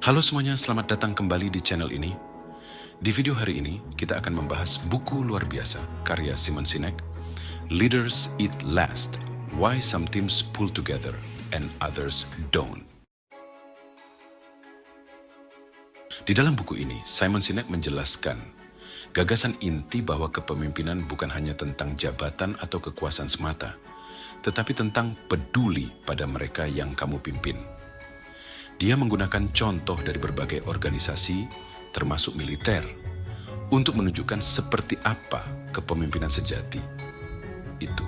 Halo semuanya, selamat datang kembali di channel ini. Di video hari ini, kita akan membahas buku luar biasa karya Simon Sinek, Leaders Eat Last, Why Some Teams Pull Together and Others Don't. Di dalam buku ini, Simon Sinek menjelaskan gagasan inti bahwa kepemimpinan bukan hanya tentang jabatan atau kekuasaan semata, tetapi tentang peduli pada mereka yang kamu pimpin. Dia menggunakan contoh dari berbagai organisasi, termasuk militer, untuk menunjukkan seperti apa kepemimpinan sejati itu.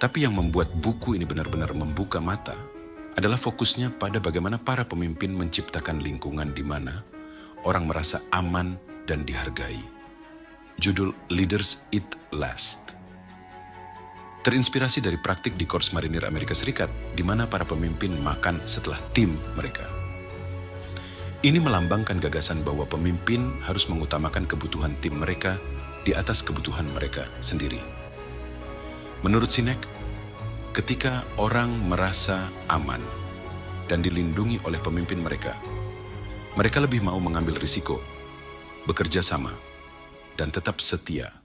Tapi yang membuat buku ini benar-benar membuka mata adalah fokusnya pada bagaimana para pemimpin menciptakan lingkungan di mana orang merasa aman dan dihargai. Judul Leaders Eat Last. Terinspirasi dari praktik di Korps Marinir Amerika Serikat, di mana para pemimpin makan setelah tim mereka. Ini melambangkan gagasan bahwa pemimpin harus mengutamakan kebutuhan tim mereka di atas kebutuhan mereka sendiri. Menurut Sinek, ketika orang merasa aman dan dilindungi oleh pemimpin mereka, mereka lebih mau mengambil risiko, bekerja sama, dan tetap setia.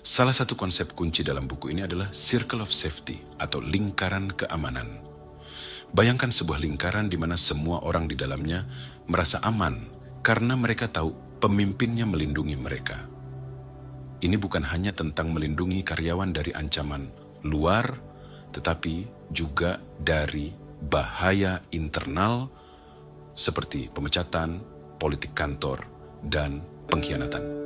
Salah satu konsep kunci dalam buku ini adalah circle of safety atau lingkaran keamanan. Bayangkan sebuah lingkaran di mana semua orang di dalamnya merasa aman karena mereka tahu pemimpinnya melindungi mereka. Ini bukan hanya tentang melindungi karyawan dari ancaman luar, tetapi juga dari bahaya internal seperti pemecatan, politik kantor, dan pengkhianatan.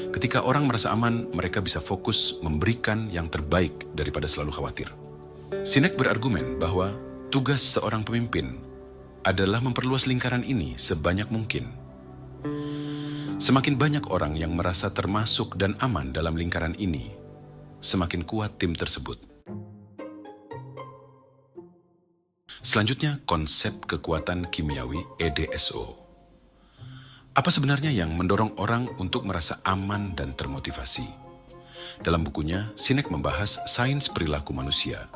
Ketika orang merasa aman, mereka bisa fokus memberikan yang terbaik daripada selalu khawatir. Sinek berargumen bahwa tugas seorang pemimpin adalah memperluas lingkaran ini sebanyak mungkin. Semakin banyak orang yang merasa termasuk dan aman dalam lingkaran ini, semakin kuat tim tersebut. Selanjutnya, konsep kekuatan kimiawi EDSO. Apa sebenarnya yang mendorong orang untuk merasa aman dan termotivasi? Dalam bukunya, Sinek membahas sains perilaku manusia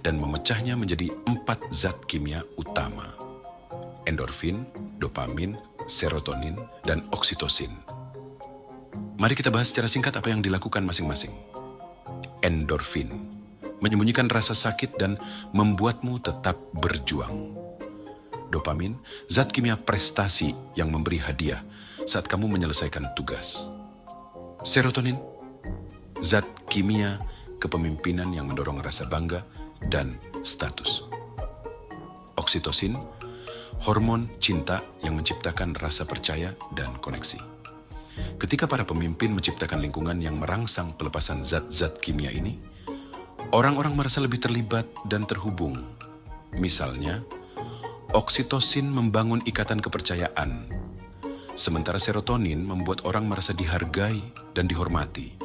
dan memecahnya menjadi 4 zat kimia utama: endorfin, dopamin, serotonin, dan oksitosin. Mari kita bahas secara singkat apa yang dilakukan masing-masing. Endorfin menyembunyikan rasa sakit dan membuatmu tetap berjuang. Dopamin, zat kimia prestasi yang memberi hadiah saat kamu menyelesaikan tugas. Serotonin, zat kimia kepemimpinan yang mendorong rasa bangga dan status. Oksitosin, hormon cinta yang menciptakan rasa percaya dan koneksi. Ketika para pemimpin menciptakan lingkungan yang merangsang pelepasan zat-zat kimia ini, orang-orang merasa lebih terlibat dan terhubung. Misalnya, oksitosin membangun ikatan kepercayaan, sementara serotonin membuat orang merasa dihargai dan dihormati.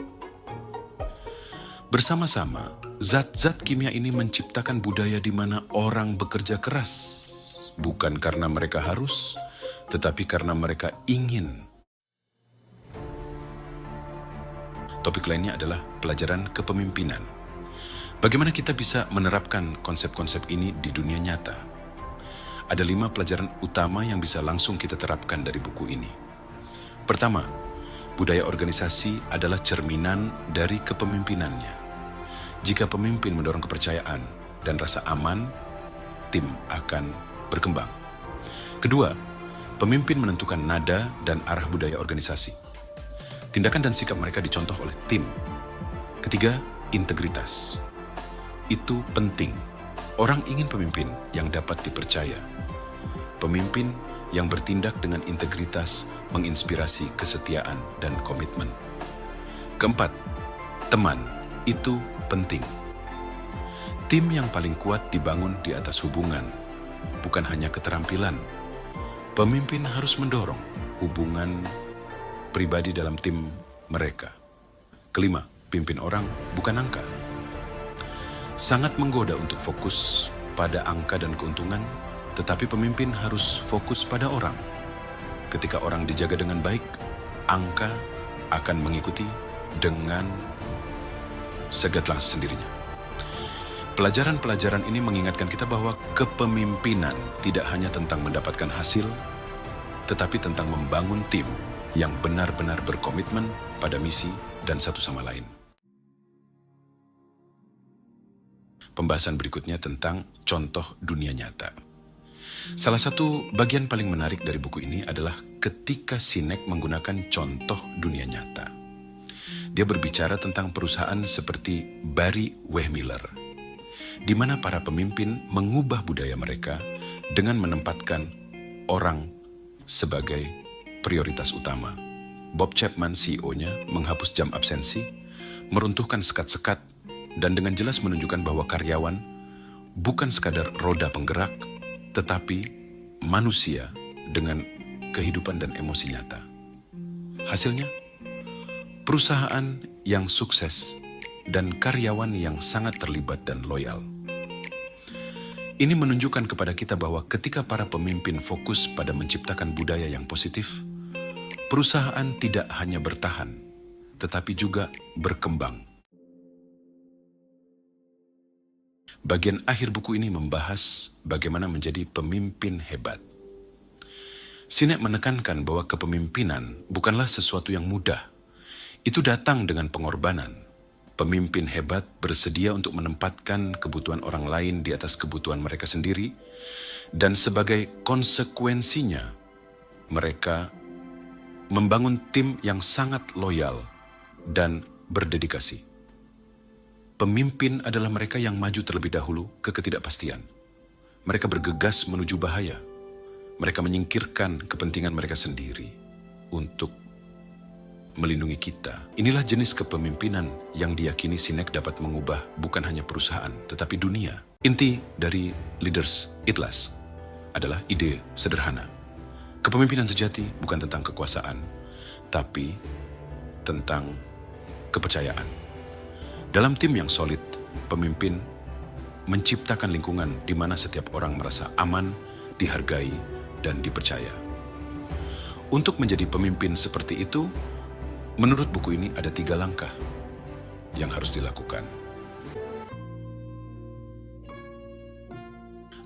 Bersama-sama, zat-zat kimia ini menciptakan budaya di mana orang bekerja keras, bukan karena mereka harus, tetapi karena mereka ingin. Topik lainnya adalah pelajaran kepemimpinan. Bagaimana kita bisa menerapkan konsep-konsep ini di dunia nyata? Ada 5 pelajaran utama yang bisa langsung kita terapkan dari buku ini. Pertama, budaya organisasi adalah cerminan dari kepemimpinannya. Jika pemimpin mendorong kepercayaan dan rasa aman, tim akan berkembang. Kedua, pemimpin menentukan nada dan arah budaya organisasi. Tindakan dan sikap mereka dicontoh oleh tim. Ketiga, integritas. Itu penting. Orang ingin pemimpin yang dapat dipercaya. Pemimpin yang bertindak dengan integritas menginspirasi kesetiaan dan komitmen. Keempat, teman. Itu penting. Tim yang paling kuat dibangun di atas hubungan, bukan hanya keterampilan. Pemimpin harus mendorong hubungan pribadi dalam tim mereka. Kelima, pimpin orang bukan angka. Sangat menggoda untuk fokus pada angka dan keuntungan, tetapi pemimpin harus fokus pada orang. Ketika orang dijaga dengan baik, angka akan mengikuti dengan segatlah sendirinya. Pelajaran-pelajaran ini mengingatkan kita bahwa kepemimpinan tidak hanya tentang mendapatkan hasil, tetapi tentang membangun tim yang benar-benar berkomitmen pada misi dan satu sama lain. Pembahasan berikutnya tentang contoh dunia nyata. Salah satu bagian paling menarik dari buku ini adalah ketika Sinek menggunakan contoh dunia nyata. Dia berbicara tentang perusahaan seperti Barry Wehmiller, di mana para pemimpin mengubah budaya mereka dengan menempatkan orang sebagai prioritas utama. Bob Chapman, CEO-nya, menghapus jam absensi, meruntuhkan sekat-sekat, dan dengan jelas menunjukkan bahwa karyawan bukan sekadar roda penggerak, tetapi manusia dengan kehidupan dan emosi nyata. Hasilnya, perusahaan yang sukses dan karyawan yang sangat terlibat dan loyal. Ini menunjukkan kepada kita bahwa ketika para pemimpin fokus pada menciptakan budaya yang positif, perusahaan tidak hanya bertahan, tetapi juga berkembang. Bagian akhir buku ini membahas bagaimana menjadi pemimpin hebat. Sinek menekankan bahwa kepemimpinan bukanlah sesuatu yang mudah. Itu datang dengan pengorbanan. Pemimpin hebat bersedia untuk menempatkan kebutuhan orang lain di atas kebutuhan mereka sendiri, dan sebagai konsekuensinya, mereka membangun tim yang sangat loyal dan berdedikasi. Pemimpin adalah mereka yang maju terlebih dahulu ke ketidakpastian. Mereka bergegas menuju bahaya. Mereka menyingkirkan kepentingan mereka sendiri untuk melindungi kita. Inilah jenis kepemimpinan yang diyakini Sinek dapat mengubah bukan hanya perusahaan, tetapi dunia. Inti dari Leaders Eat Last adalah ide sederhana. Kepemimpinan sejati bukan tentang kekuasaan, tapi tentang kepercayaan. Dalam tim yang solid, pemimpin menciptakan lingkungan di mana setiap orang merasa aman, dihargai, dan dipercaya. Untuk menjadi pemimpin seperti itu, menurut buku ini ada 3 langkah yang harus dilakukan.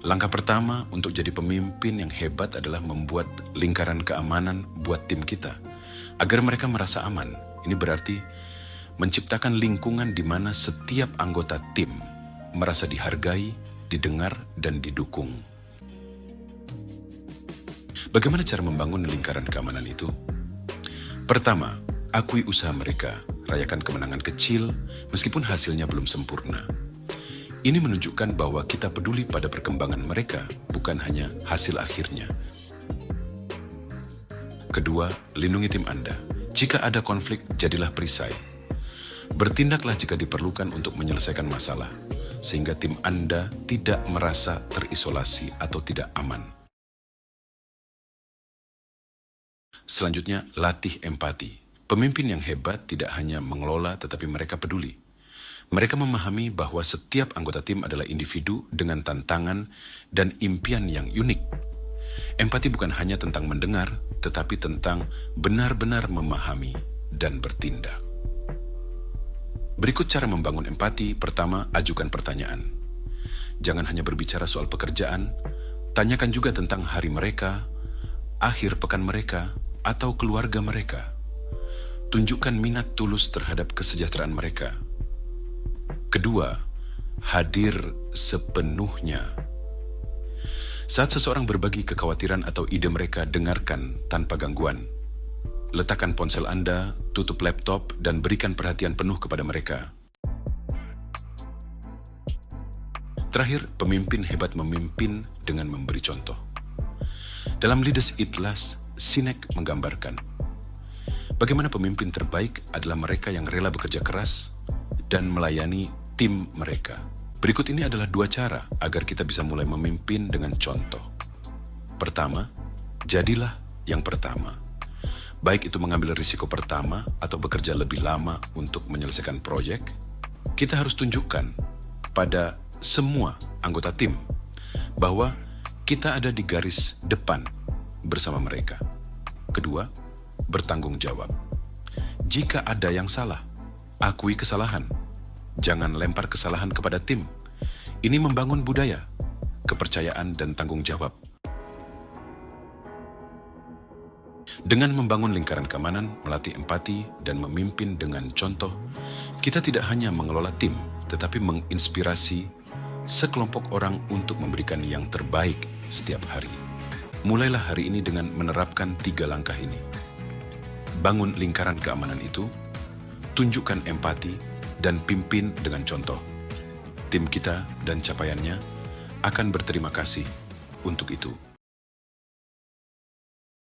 Langkah pertama untuk jadi pemimpin yang hebat adalah membuat lingkaran keamanan buat tim kita, agar mereka merasa aman. Ini berarti menciptakan lingkungan di mana setiap anggota tim merasa dihargai, didengar, dan didukung. Bagaimana cara membangun lingkaran keamanan itu? Pertama, akui usaha mereka, rayakan kemenangan kecil meskipun hasilnya belum sempurna. Ini menunjukkan bahwa kita peduli pada perkembangan mereka, bukan hanya hasil akhirnya. Kedua, lindungi tim Anda. Jika ada konflik, jadilah perisai. Bertindaklah jika diperlukan untuk menyelesaikan masalah, sehingga tim Anda tidak merasa terisolasi atau tidak aman. Selanjutnya, latih empati. Pemimpin yang hebat tidak hanya mengelola, tetapi mereka peduli. Mereka memahami bahwa setiap anggota tim adalah individu dengan tantangan dan impian yang unik. Empati bukan hanya tentang mendengar, tetapi tentang benar-benar memahami dan bertindak. Berikut cara membangun empati. Pertama, ajukan pertanyaan. Jangan hanya berbicara soal pekerjaan, tanyakan juga tentang hari mereka, akhir pekan mereka, atau keluarga mereka. Tunjukkan minat tulus terhadap kesejahteraan mereka. Kedua, hadir sepenuhnya. Saat seseorang berbagi kekhawatiran atau ide mereka, dengarkan tanpa gangguan. Letakkan ponsel Anda, tutup laptop, dan berikan perhatian penuh kepada mereka. Terakhir, pemimpin hebat memimpin dengan memberi contoh. Dalam Leaders Eat Last, Sinek menggambarkan bagaimana pemimpin terbaik adalah mereka yang rela bekerja keras dan melayani tim mereka. Berikut ini adalah 2 cara agar kita bisa mulai memimpin dengan contoh. Pertama, jadilah yang pertama. Baik itu mengambil risiko pertama atau bekerja lebih lama untuk menyelesaikan proyek, kita harus tunjukkan pada semua anggota tim bahwa kita ada di garis depan bersama mereka. Kedua, bertanggung jawab. Jika ada yang salah, akui kesalahan. Jangan lempar kesalahan kepada tim. Ini membangun budaya, kepercayaan, dan tanggung jawab. Dengan membangun lingkaran keamanan, melatih empati, dan memimpin dengan contoh, kita tidak hanya mengelola tim, tetapi menginspirasi sekelompok orang untuk memberikan yang terbaik setiap hari. Mulailah hari ini dengan menerapkan 3 langkah ini. Bangun lingkaran keamanan itu, tunjukkan empati, dan pimpin dengan contoh. Tim kita dan capaiannya akan berterima kasih untuk itu.